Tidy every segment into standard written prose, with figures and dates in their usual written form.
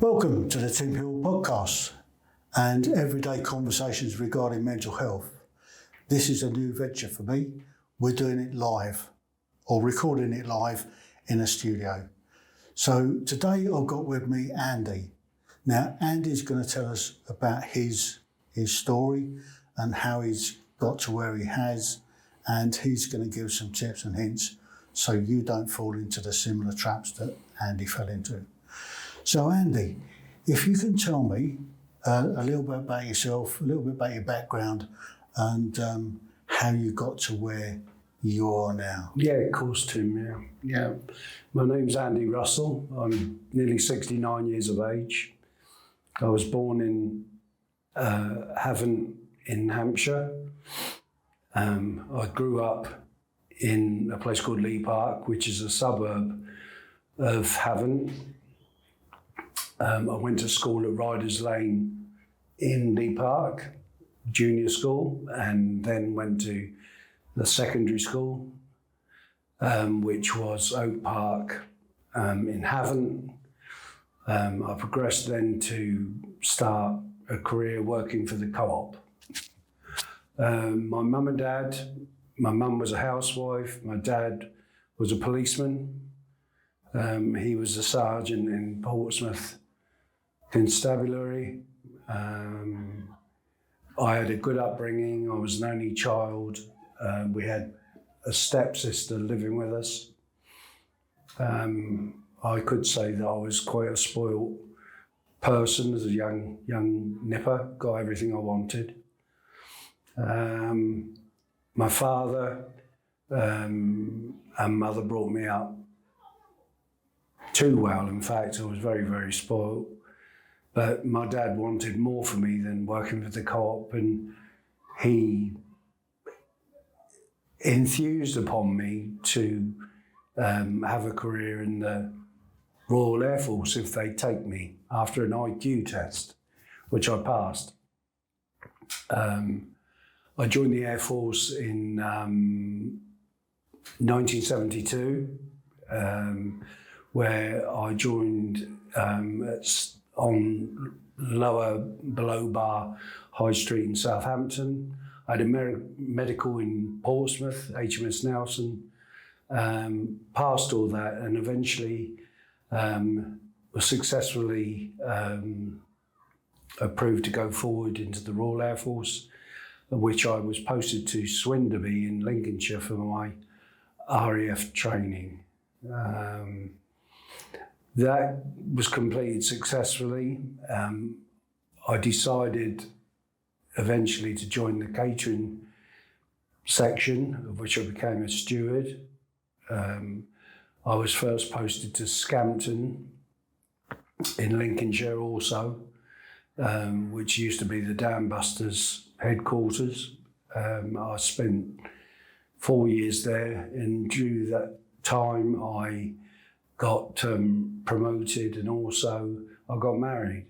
Welcome to the Heale podcast and everyday conversations regarding mental health. This is a new venture for me. We're doing it live or recording it live in a studio. So today I've got with me Andy. Now Andy's going to tell us about his story and how he's got to where he has, and he's going to give some tips and hints so you don't fall into the similar traps that Andy fell into. So Andy, if you can tell me a little bit about yourself, a little bit about your background and how you got to where you are now. Yeah, of course, Tim, yeah. My name's Andy Russel. I'm nearly 69 years of age. I was born in Havant in Hampshire. I grew up in a place called Lee Park, which is a suburb of Havant. I went to school at Riders Lane in Lee Park, junior school, and then went to the secondary school, which was Oak Park in Havant. I progressed then to start a career working for the co-op. My mum and dad, my mum was a housewife, my dad was a policeman. He was a sergeant in Portsmouth Constabulary. I had a good upbringing. I was an only child. We had a stepsister living with us. I could say that I was quite a spoiled person as a young nipper, got everything I wanted. My father and mother brought me up too well. In fact, I was very, very spoiled. But my dad wanted more for me than working for the co-op, and he enthused upon me to have a career in the Royal Air Force if they take me after an IQ test, which I passed. I joined the Air Force in 1972, where I joined on lower below bar High Street in Southampton. I had a medical in Portsmouth, HMS Nelson, passed all that, and eventually was successfully approved to go forward into the Royal Air Force, which I was posted to Swinderby in Lincolnshire for my RAF training. That was completed successfully. I decided eventually to join the catering section, of which I became a steward. I was first posted to Scampton in Lincolnshire also, which used to be the Dambusters headquarters. I spent 4 years there, and during that time I got promoted, and also I got married.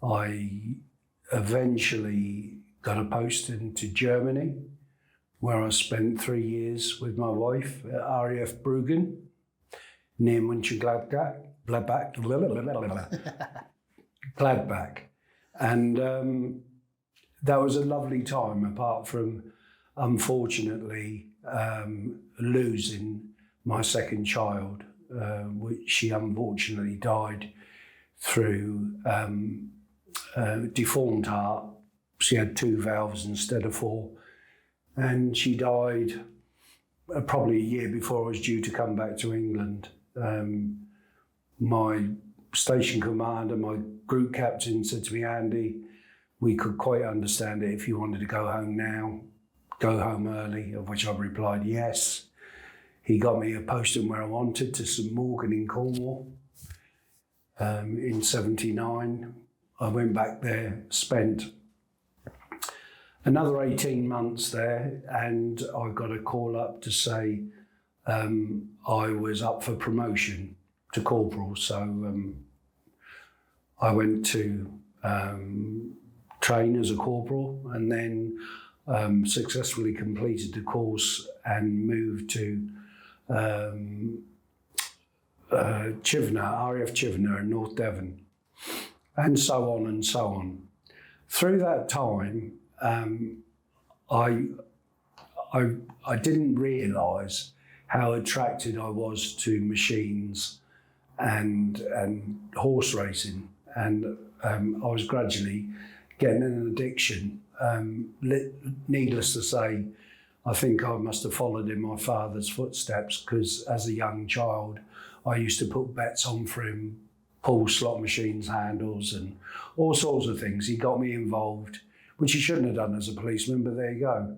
I eventually got a post into Germany, where I spent 3 years with my wife at RAF Bruggen, near Mönchengladbach. Gladbach. And that was a lovely time, apart from, unfortunately, losing my second child, which she unfortunately died through deformed heart. She had 2 valves instead of 4, and she died probably a year before I was due to come back to England. My station commander, my group captain, said to me, "Andy, we could quite understand it if you wanted to go home now, go home early," of which I replied yes. He got me a posting where I wanted, to St Morgan in Cornwall in 79. I went back there, spent another 18 months there, and I got a call up to say I was up for promotion to corporal. So I went to train as a corporal, and then successfully completed the course and moved to Chivener, RAF Chivener in North Devon, and so on and so on. Through that time, I didn't realise how attracted I was to machines and horse racing, and I was gradually getting an addiction. Needless to say, I think I must have followed in my father's footsteps, because as a young child, I used to put bets on for him, pull slot machines handles and all sorts of things. He got me involved, which he shouldn't have done as a policeman, but there you go.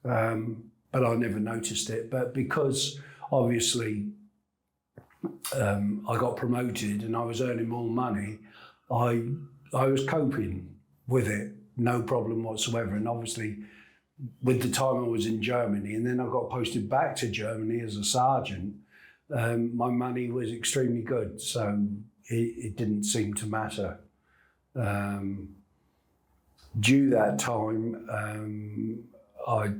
But I never noticed it. But because obviously I got promoted and I was earning more money, I was coping with it, no problem whatsoever. And obviously, with the time I was in Germany, and then I got posted back to Germany as a sergeant, my money was extremely good, so it didn't seem to matter. Due that time, I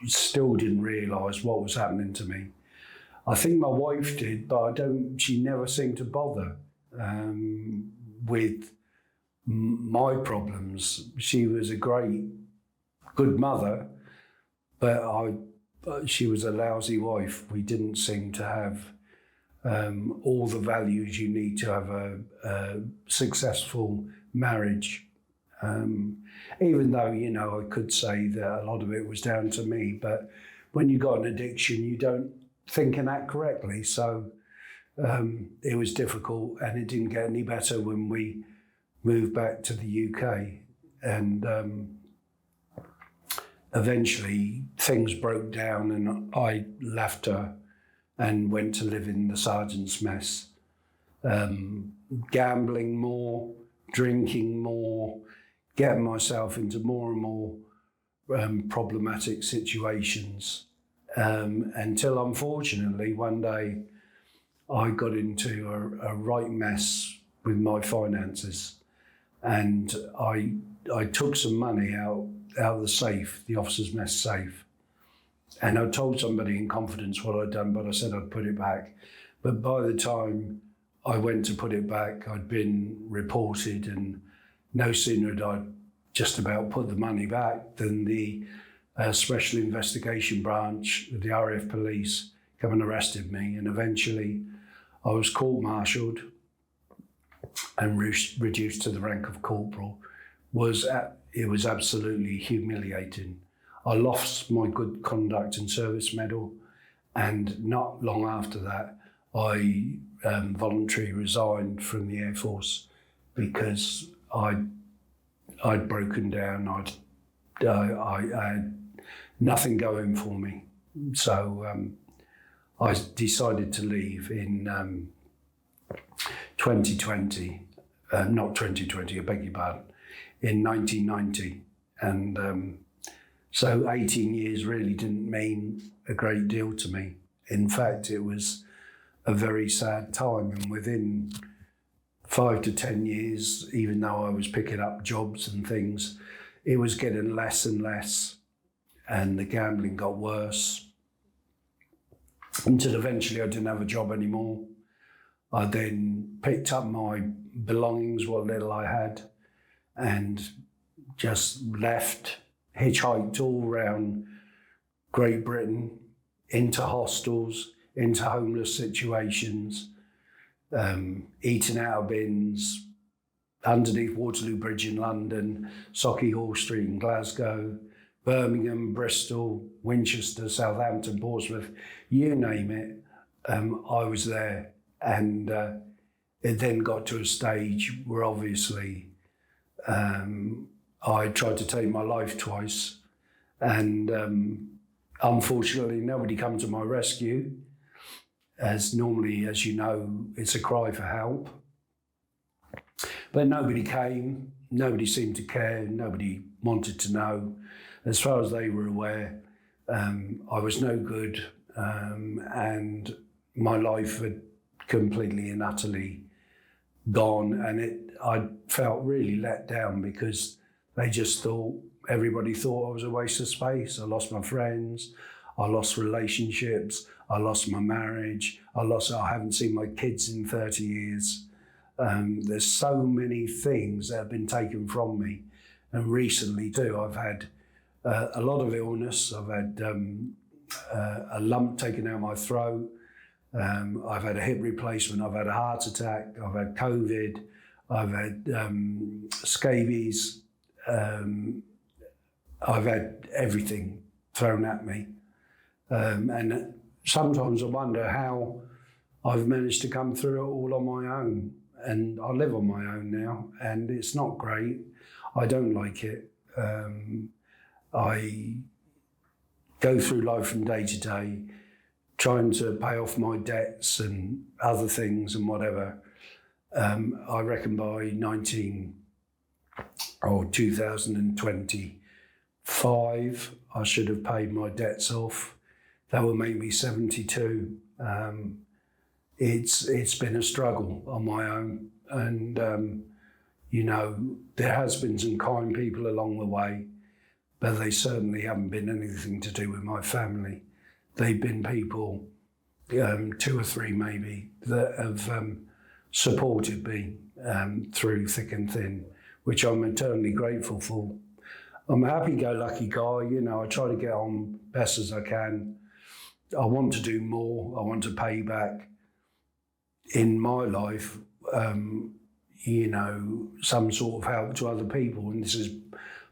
still didn't realise what was happening to me. I think my wife did, but she never seemed to bother with my problems. She was a good mother, but she was a lousy wife. We didn't seem to have all the values you need to have a successful marriage. Even though, I could say that a lot of it was down to me, but when you got an addiction, you don't think and act correctly. So it was difficult, and it didn't get any better when we moved back to the UK. And eventually things broke down, and I left her and went to live in the sergeant's mess. Gambling more, drinking more, getting myself into more and more problematic situations, until unfortunately one day I got into a right mess with my finances, and I took some money out of the safe, the officer's mess safe, and I told somebody in confidence what I'd done, but I said I'd put it back. But by the time I went to put it back, I'd been reported, and no sooner had I just about put the money back than the Special Investigation Branch, the RAF Police, come and arrested me, and eventually I was court-martialed and reduced to the rank of corporal. It was absolutely humiliating. I lost my Good Conduct and Service Medal, and not long after that, I voluntarily resigned from the Air Force because I'd broken down. I had nothing going for me. So I decided to leave in 2020, not 2020, I beg your pardon, in 1990. And so 18 years really didn't mean a great deal to me. In fact, it was a very sad time, and within 5 to 10 years, even though I was picking up jobs and things, it was getting less and less, and the gambling got worse, until eventually I didn't have a job anymore. I then picked up my belongings, what little I had, and just left, hitchhiked all around Great Britain, into hostels, into homeless situations, eating out of bins, underneath Waterloo Bridge in London, Sauchiehall Street in Glasgow, Birmingham, Bristol, Winchester, Southampton, Portsmouth, you name it, I was there. And it then got to a stage where obviously I tried to take my life twice, and unfortunately nobody came to my rescue, as normally, as you know, it's a cry for help. But nobody came, nobody seemed to care, nobody wanted to know. As far as they were aware, I was no good, and my life had completely and utterly gone, and I felt really let down because everybody thought I was a waste of space. I lost my friends, I lost relationships, I lost my marriage. I haven't seen my kids in 30 years. There's so many things that have been taken from me. And recently too, I've had a lot of illness. I've had a lump taken out of my throat. I've had a hip replacement. I've had a heart attack. I've had COVID. I've had scabies. I've had everything thrown at me. And sometimes I wonder how I've managed to come through it all on my own. And I live on my own now, and it's not great. I don't like it. I go through life from day to day, trying to pay off my debts and other things and whatever. I reckon by 2025, I should have paid my debts off. That will make me 72. It's been a struggle on my own, and there has been some kind people along the way, but they certainly haven't been anything to do with my family. They've been people, 2 or 3 maybe, that have supported me through thick and thin, which I'm eternally grateful for. I'm a happy-go-lucky guy. I try to get on best as I can. I want to do more. I want to pay back in my life, some sort of help to other people. And this is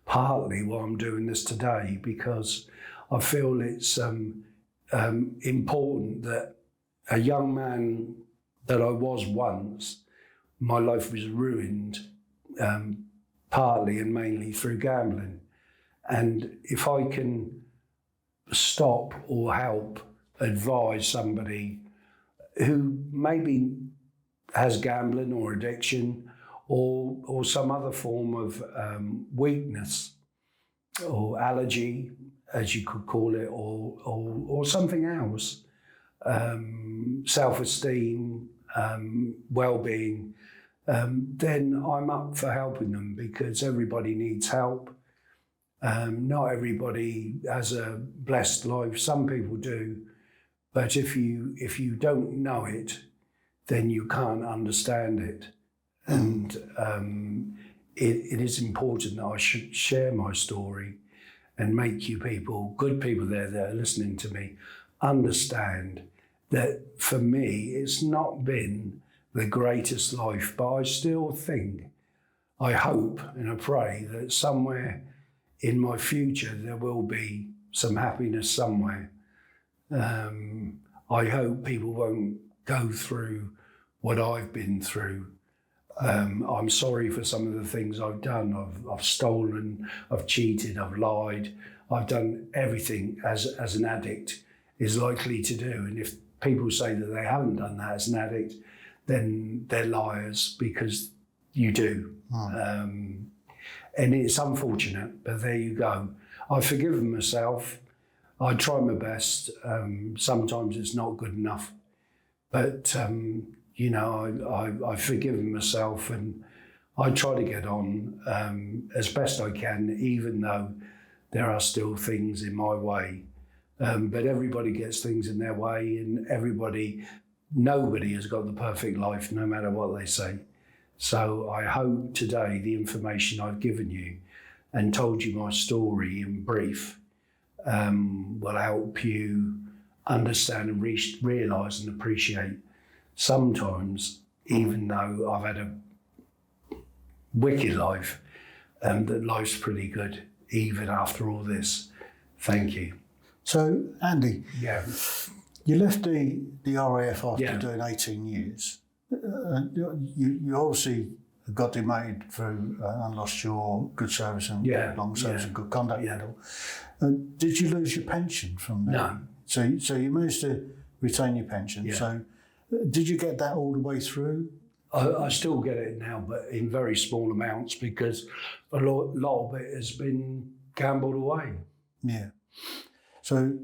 partly why I'm doing this today, because I feel it's important that a young man that I was once, my life was ruined partly and mainly through gambling. And if I can stop or help advise somebody who maybe has gambling or addiction or some other form of weakness or allergy, as you could call it, or something else, self-esteem, well-being, then I'm up for helping them, because everybody needs help. Not everybody has a blessed life. Some people do, but if you don't know it, then you can't understand it. And it is important that I should share my story and make you people, good people there that are listening to me, understand that for me, it's not been the greatest life, but I still think, I hope and I pray that somewhere in my future, there will be some happiness somewhere. I hope people won't go through what I've been through. I'm sorry for some of the things I've done. I've stolen, I've cheated, I've lied. I've done everything as an addict is likely to do. And if people say that they haven't done that as an addict, then they're liars, because you do. And it's unfortunate, but there you go. I've forgiven myself. I try my best. Sometimes it's not good enough, but I've forgiven myself, and I try to get on as best I can, even though there are still things in my way. But everybody gets things in their way, and nobody has got the perfect life, no matter what they say. So I hope today the information I've given you and told you my story in brief will help you understand and realise and appreciate sometimes, even though I've had a wicked life, that life's pretty good, even after all this. Thank you. So, Andy, Yeah. you left the RAF after Yeah. doing 18 years. You obviously got demoted through and lost your good service and long service and good conduct medal. Did you lose your pension from that? No. So you managed to retain your pension. Yeah. So did you get that all the way through? I still get it now, but in very small amounts, because a lot of it has been gambled away. Yeah. So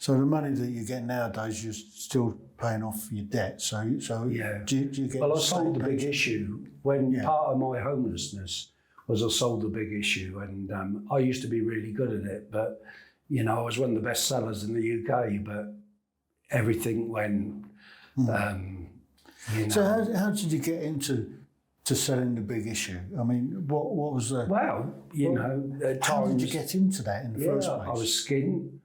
the money that you get nowadays, you're still paying off your debt. So Yeah. do you get? Well, I the same sold the big pension? issue when part of my homelessness was I sold the big issue, and I used to be really good at it, but I was one of the best sellers in the UK, but everything went. You know. So how did you get into selling the big issue? I mean, what was the... Well, you know, at How did times... you get into that in the first place? I was skinned.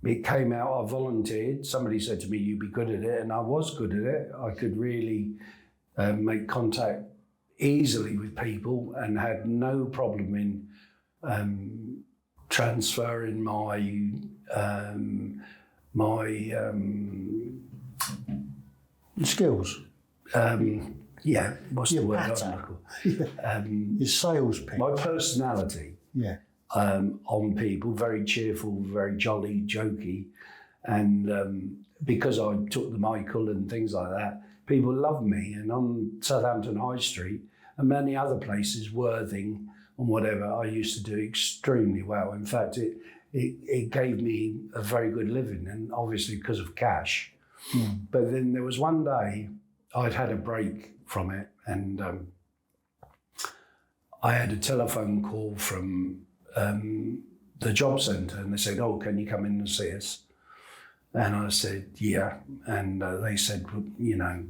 It came out, I volunteered. Somebody said to me, you'd be good at it, and I was good at it. I could really make contact easily with people and had no problem in transferring my skills? Yeah, what's Your the word? patter. Your sales pitch. My personality. Yeah. On people, very cheerful, very jolly, jokey. And because I took the Michael and things like that, people loved me. And on Southampton High Street and many other places, Worthing and whatever, I used to do extremely well. In fact, it gave me a very good living, and obviously because of cash. But then there was one day I'd had a break from it, and I had a telephone call from the job centre, and they said, oh, can you come in and see us? And I said, yeah. And they said, well, you know,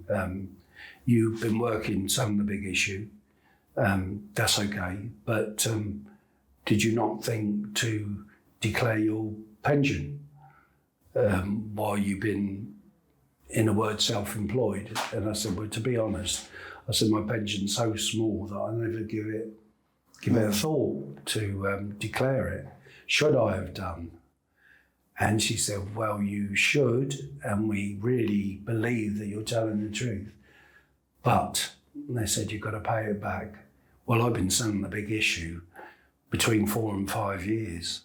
you've been working some of the big issue. That's okay. But did you not think to declare your pension while you've been, in a word, self-employed? And I said, well, to be honest, I said, my pension's so small that I never give it a thought to declare it. Should I have done? And she said, well, you should, and we really believe that you're telling the truth. But they said, you've got to pay it back. Well, I've been selling the big issue between 4 and 5 years.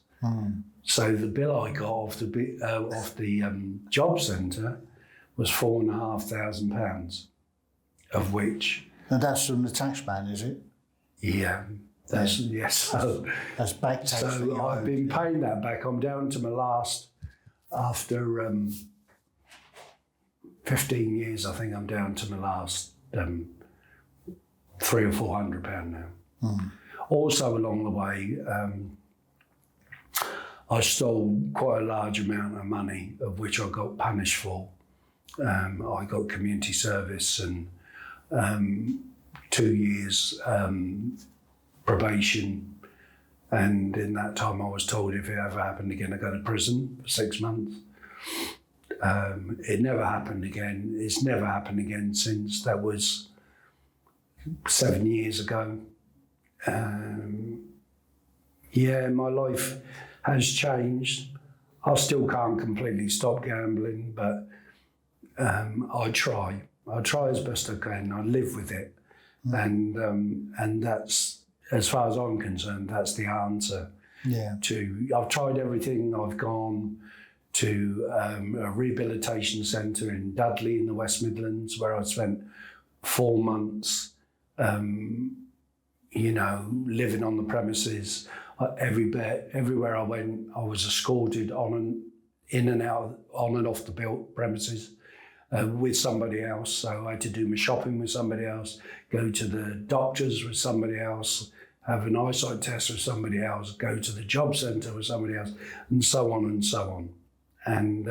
So the bill I got off the job centre was £4,500, of which... And that's from the taxman, is it? Yeah. Yes. So that's back tax. So I've been paying that back. I'm down to my last, after 15 years, I think I'm down to my last £300 or £400 now. Also along the way, I stole quite a large amount of money, of which I got punished for. I got community service and 2 years probation, and in that time I was told if it ever happened again I'd go to prison for 6 months. It never happened again. It's never happened again since. That was 7 years ago. Yeah, my life has changed. I still can't completely stop gambling, but I try as best I can. I live with it, and that's, as far as I'm concerned, that's the answer. Yeah. I've tried everything. I've gone to a rehabilitation centre in Dudley in the West Midlands, where I spent 4 months, you know, living on the premises. Everywhere I went, I was escorted in and out, on and off the built premises with somebody else. So I had to do my shopping with somebody else, go to the doctors with somebody else, have an eyesight test with somebody else, go to the job centre with somebody else, and so on and so on. And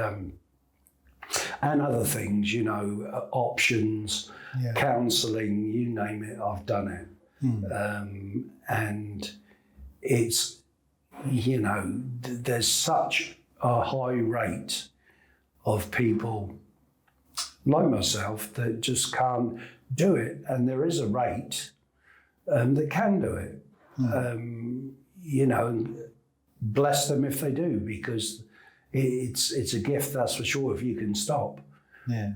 other things, you know, options, counselling, you name it, I've done it. And it's, you know, there's such a high rate of people like myself that just can't do it. And there is a rate that can do it. You know, bless them if they do, because it's a gift, that's for sure, if you can stop. Yeah.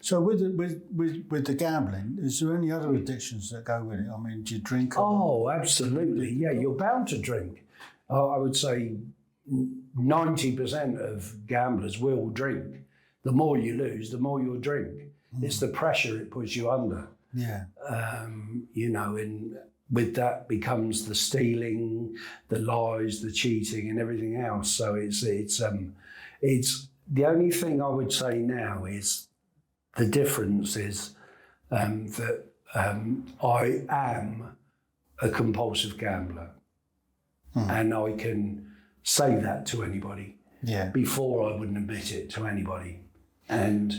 So with the gambling, is there any other addictions that go with it? I mean, do you drink? Oh, absolutely. Yeah, you're bound to drink. I would say 90% of gamblers will drink. The more you lose, the more you'll drink. It's the pressure it puts you under. Yeah. You know, and with that becomes the stealing, the lies, the cheating, and everything else. So it's the only thing I would say now is the difference is that I am a compulsive gambler, and I can say that to anybody. Yeah. Before I wouldn't admit it to anybody. And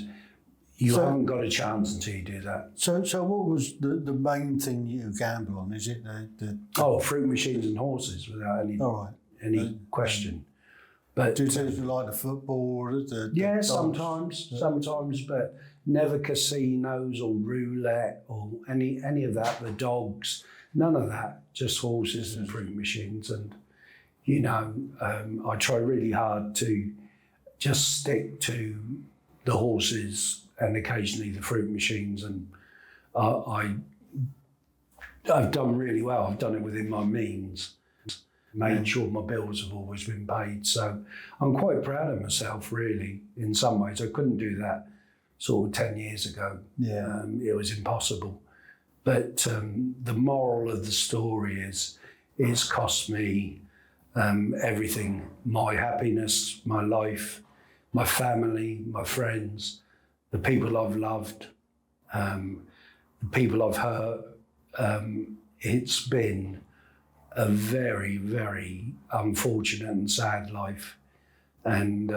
you haven't got a chance until you do that. So what was the main thing you gamble on? Is it the Fruit machines and horses, without any question. But do you like the football? Yeah, sometimes, but never casinos or roulette or any of that. The dogs, none of that. Just horses and fruit machines. And I try really hard to just stick to the horses and occasionally the fruit machines. And I've done really well. I've done it within my means. Made sure my bills have always been paid. So I'm quite proud of myself, really, in some ways. I couldn't do that sort of 10 years ago. Yeah. It was impossible. But the moral of the story is it's cost me everything. My happiness, my life, my family, my friends, the people I've loved, the people I've hurt. It's been a very, very unfortunate and sad life. And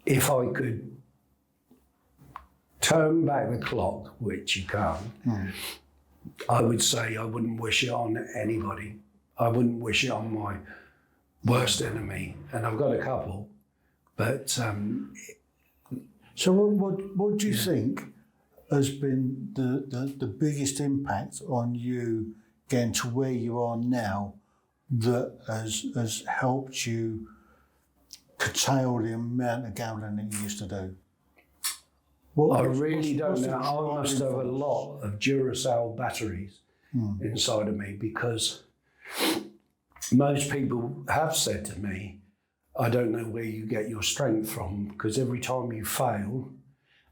if I could turn back the clock, which you can't, I would say I wouldn't wish it on anybody. I wouldn't wish it on my worst enemy. And I've got a couple, but... So what do you think has been the biggest impact on you getting to where you are now that has helped you curtail the amount of gambling that you used to do? I really don't know. I must have a lot of Duracell batteries inside of me, because most people have said to me, I don't know where you get your strength from, because every time you fail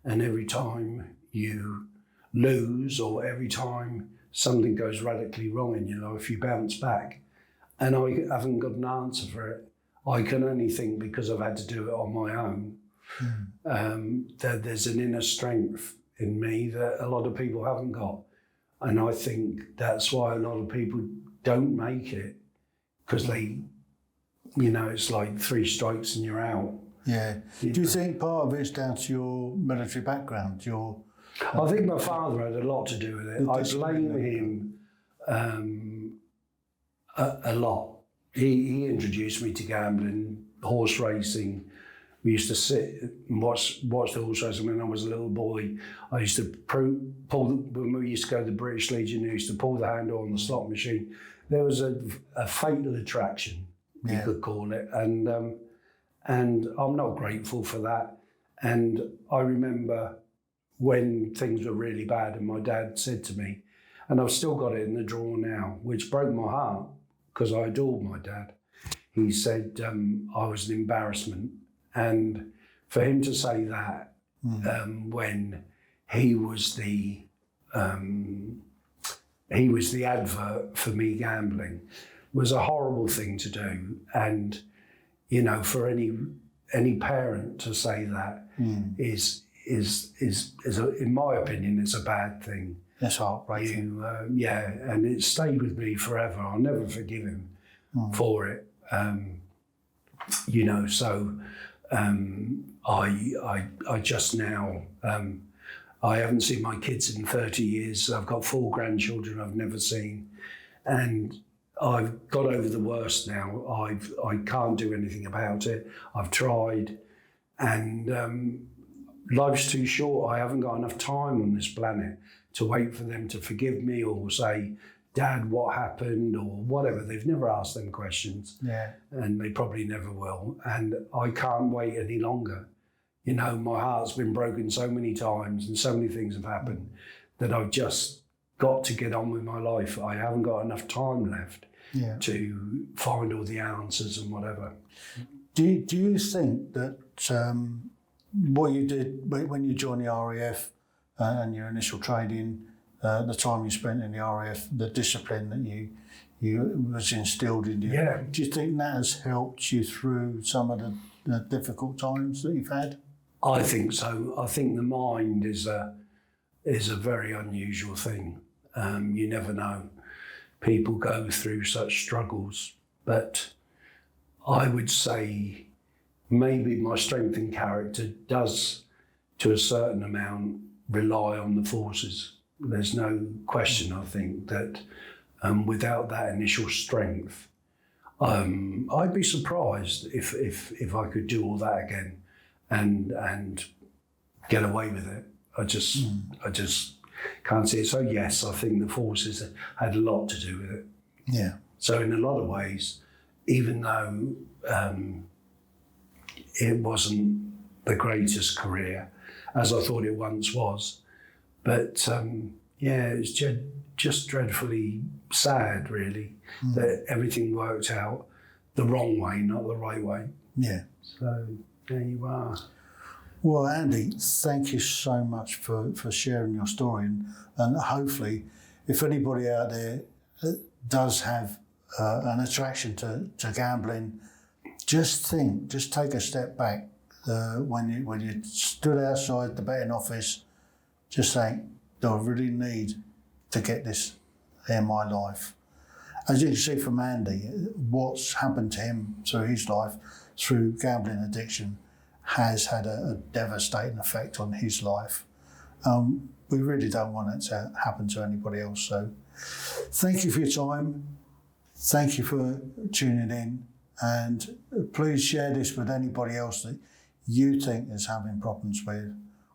and every time you lose or every time something goes radically wrong in your life, you bounce back. And I haven't got an answer for it. I can only think, because I've had to do it on my own, that there's an inner strength in me that a lot of people haven't got. And I think that's why a lot of people don't make it, because they, it's like 3 strikes and you're out. Yeah. Do you think part of it's down to your military background? I think my father had a lot to do with it. I blame him a lot. He introduced me to gambling, horse racing. We used to sit and watch the horse racing when I was a little boy. I used to when we used to go to the British Legion, I used to pull the handle on the slot machine. There was a fatal attraction, you could call it. And I'm not grateful for that. And I remember when things were really bad and my dad said to me, and I've still got it in the drawer now, which broke my heart because I adored my dad. He said I was an embarrassment. And for him to say that when he was the advert for me gambling was a horrible thing to do. And, for any parent to say that is in my opinion, it's a bad thing. That's heartbreaking. And it stayed with me forever. I'll never forgive him for it. So I just now, I haven't seen my kids in 30 years. I've got 4 grandchildren I've never seen. And I've got over the worst now. I can't do anything about it. I've tried. And life's too short. I haven't got enough time on this planet to wait for them to forgive me or say, Dad, what happened, or whatever. They've never asked them questions. Yeah. And they probably never will. And I can't wait any longer. My heart's been broken so many times and so many things have happened that I've just got to get on with my life. I haven't got enough time left to find all the answers and whatever. Do you think that what you did when you joined the RAF and your initial training, the time you spent in the RAF, the discipline that you was instilled in you, do you think that has helped you through some of the difficult times that you've had? I think so. I think the mind is a very unusual thing. You never know. People go through such struggles, but I would say maybe my strength in character does, to a certain amount, rely on the forces. There's no question, I think, that without that initial strength, I'd be surprised if I could do all that again and get away with it. I just can't see it. So yes, I think the forces had a lot to do with it. Yeah. So in a lot of ways, even though it wasn't the greatest career, as I thought it once was, but it's just dreadfully sad, really, that everything worked out the wrong way, not the right way. Yeah. So there you are. Well, Andy, thank you so much for sharing your story, and hopefully, if anybody out there does have an attraction to gambling, just take a step back. When you stood outside the betting office, just saying, do I really need to get this in my life? As you can see from Andy, what's happened to him through his life, through gambling addiction, has had a devastating effect on his life. We really don't want it to happen to anybody else. So thank you for your time. Thank you for tuning in. And please share this with anybody else that you think is having problems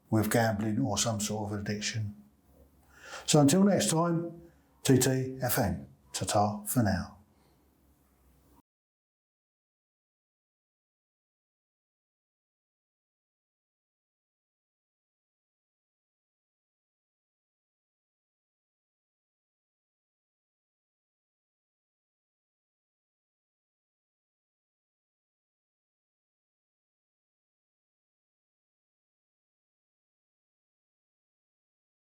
with gambling or some sort of addiction. So until next time, TTFN. Ta-ta for now.